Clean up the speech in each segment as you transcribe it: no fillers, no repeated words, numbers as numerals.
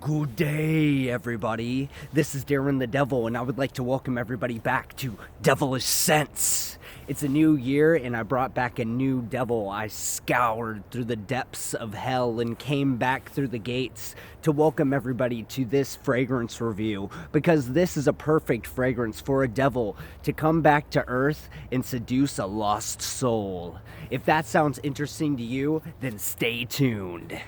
Good day, everybody. This is Darren the Devil, and I would like to welcome everybody back to Devilish Scents. It's a new year, and I brought back a new devil. I scoured through the depths of hell and came back through the gates to welcome everybody to this fragrance review, because this is a perfect fragrance for a devil to come back to Earth and seduce a lost soul. If that sounds interesting to you, then stay tuned.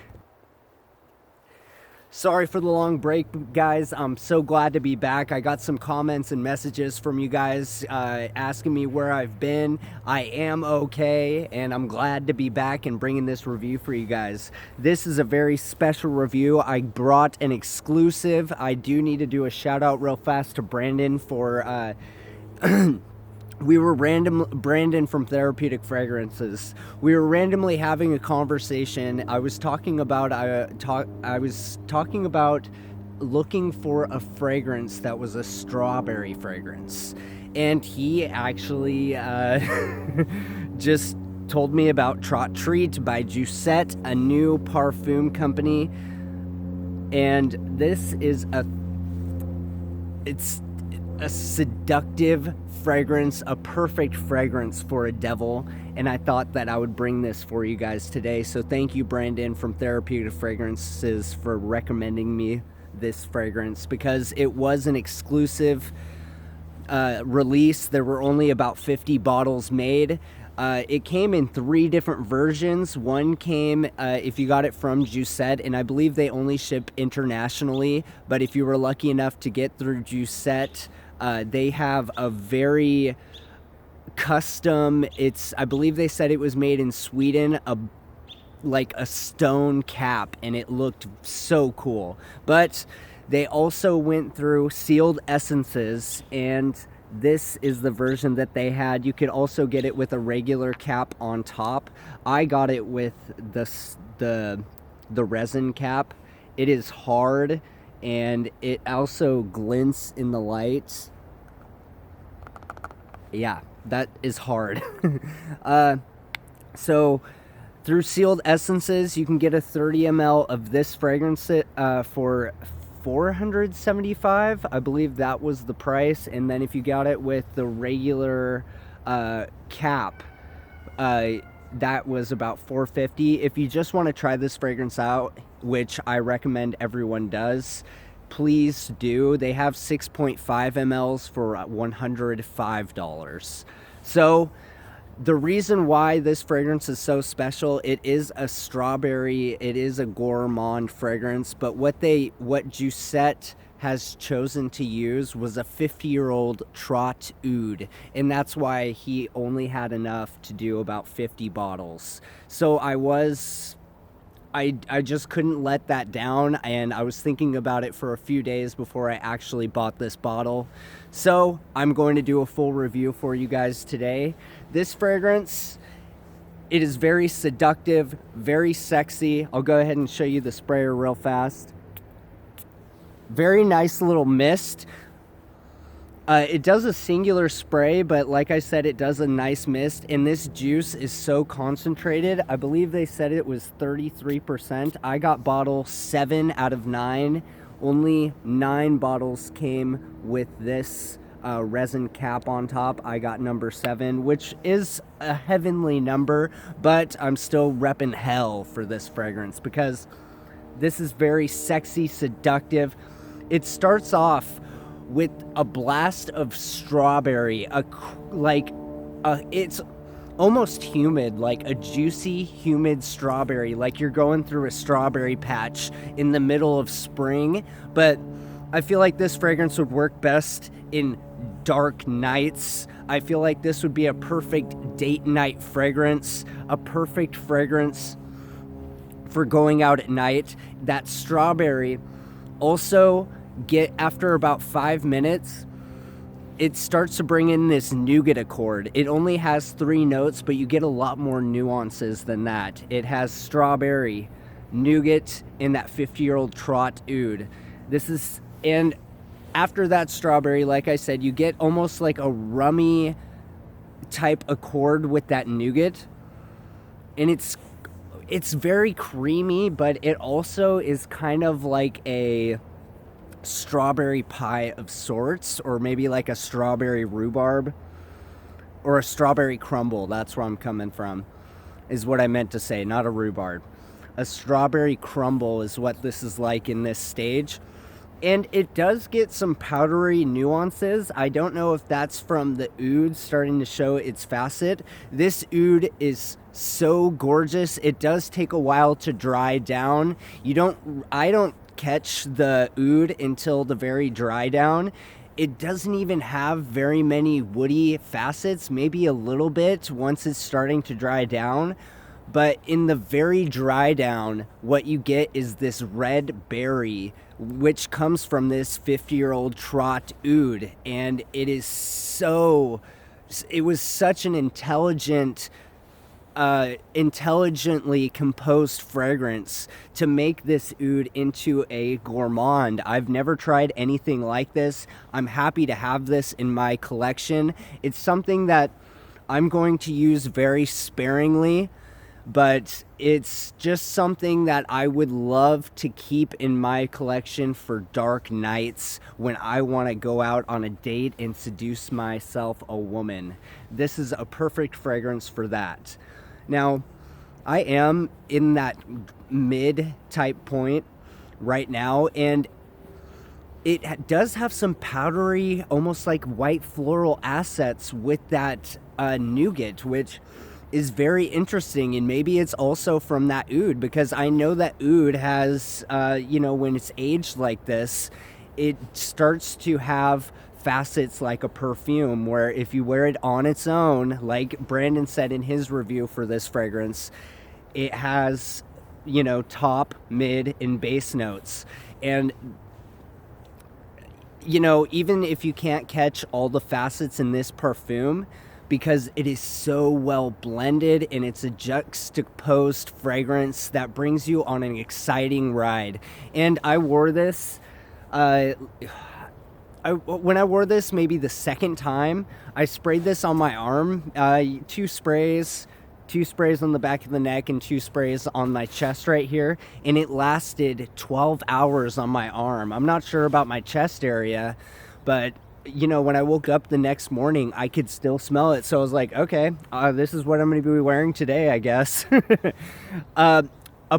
Sorry for the long break, guys. I'm so glad to be back. I got some comments and messages from you guys asking me where I've been. I am okay, and I'm glad to be back and bringing this review for you guys. This is a very special review. I brought an exclusive. I do need to do a shout out real fast to Brandon for... Brandon from Therapeutic Fragrances. We were randomly having a conversation. I was talking about looking for a fragrance that was a strawberry fragrance, and he actually just told me about Trat by Jousset, a new parfum company, and this is it's a seductive fragrance, a perfect fragrance for a devil, and I thought that I would bring this for you guys today. So thank you, Brandon from Therapeutic Fragrances, for recommending me this fragrance, because it was an exclusive release. There were only about 50 bottles made. It came in 3 different versions. One came if you got it from Jousset, and I believe they only ship internationally, but if you were lucky enough to get through Jousset, they have a very custom, I believe they said it was made in Sweden, like a stone cap, and it looked so cool. But they also went through sealed essences, and this is the version that they had. You could also get it with a regular cap on top. I got it with the resin cap. It is hard, and it also glints in the light. Yeah, that is hard. So through sealed essences, you can get a 30 ml of this fragrance for $475. I believe that was the price. And then if you got it with the regular cap, that was about $450. If you just want to try this fragrance out, which I recommend everyone does, please do. They have 6.5 mLs for $105. So the reason why this fragrance is so special, it is a strawberry, it is a gourmand fragrance, but what Jousset has chosen to use was a 50-year-old Trat oud, and that's why he only had enough to do about 50 bottles. So I just couldn't let that down, and I was thinking about it for a few days before I actually bought this bottle. So I'm going to do a full review for you guys today. This fragrance, it is very seductive, very sexy. I'll go ahead and show you the sprayer real fast. Very nice little mist. It does a singular spray, but like I said, it does a nice mist, and this juice is so concentrated. I believe they said it was 33%. I got bottle 7 out of 9. Only 9 bottles came with this resin cap on top. I got number 7, which is a heavenly number, but I'm still repping hell for this fragrance because this is very sexy, seductive. It starts off with a blast of strawberry, it's almost humid, like a juicy, humid strawberry, like you're going through a strawberry patch in the middle of spring. But I feel like this fragrance would work best in dark nights. I feel like this would be a perfect date night fragrance, a perfect fragrance for going out at night. That strawberry also after about 5 minutes, it starts to bring in this nougat accord. It only has 3 notes, but you get a lot more nuances than that. It has strawberry, nougat, and that 50-year-old Trat oud. And after that strawberry, like I said, you get almost like a rummy type accord with that nougat, and it's it's very creamy, but it also is kind of like a strawberry pie of sorts, or maybe like a strawberry rhubarb or a strawberry crumble. That's where I'm coming from, is what I meant to say, not a rhubarb. A strawberry crumble is what this is like in this stage. And it does get some powdery nuances. I don't know if that's from the oud starting to show its facet. This oud is so gorgeous. It does take a while to dry down. I don't catch the oud until the very dry down. It doesn't even have very many woody facets, maybe a little bit once it's starting to dry down. But in the very dry down, what you get is this red berry, which comes from this 50-year-old Trat oud. And it was such an intelligently composed fragrance to make this oud into a gourmand. I've never tried anything like this. I'm happy to have this in my collection. It's something that I'm going to use very sparingly, but it's just something that I would love to keep in my collection for dark nights when I want to go out on a date and seduce myself a woman. This is a perfect fragrance for that. Now, I am in that mid type point right now, and it does have some powdery, almost like white floral assets with that nougat, which is very interesting. And maybe it's also from that oud, because I know that oud has, when it's aged like this, it starts to have facets like a perfume, where if you wear it on its own, like Brandon said in his review for this fragrance, it has, top, mid, and base notes. And even if you can't catch all the facets in this perfume, because it is so well blended and it's a juxtaposed fragrance that brings you on an exciting ride. And I wore this, when I wore this maybe the second time, I sprayed this on my arm, two sprays on the back of the neck and 2 sprays on my chest right here, and it lasted 12 hours on my arm. I'm not sure about my chest area, but when I woke up the next morning, I could still smell it. So I was like, okay, this is what I'm going to be wearing today, I guess. A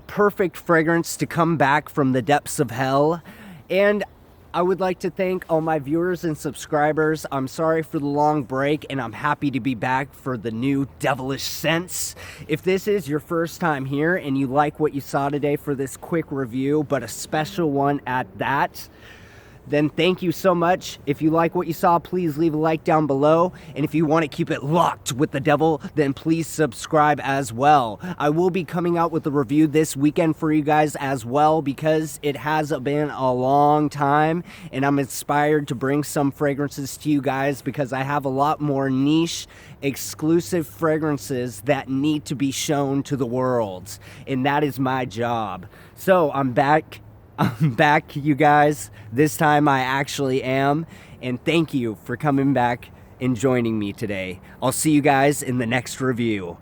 perfect fragrance to come back from the depths of hell. And I would like to thank all my viewers and subscribers. I'm sorry for the long break, and I'm happy to be back for the new Devilish Scents. If this is your first time here and you like what you saw today for this quick review, but a special one at that, then thank you so much. If you like what you saw, please leave a like down below. And if you want to keep it locked with the devil, then please subscribe as well. I will be coming out with a review this weekend for you guys as well, because it has been a long time and I'm inspired to bring some fragrances to you guys, because I have a lot more niche, exclusive fragrances that need to be shown to the world. And that is my job. So I'm back, you guys. This time I actually am. And thank you for coming back and joining me today. I'll see you guys in the next review.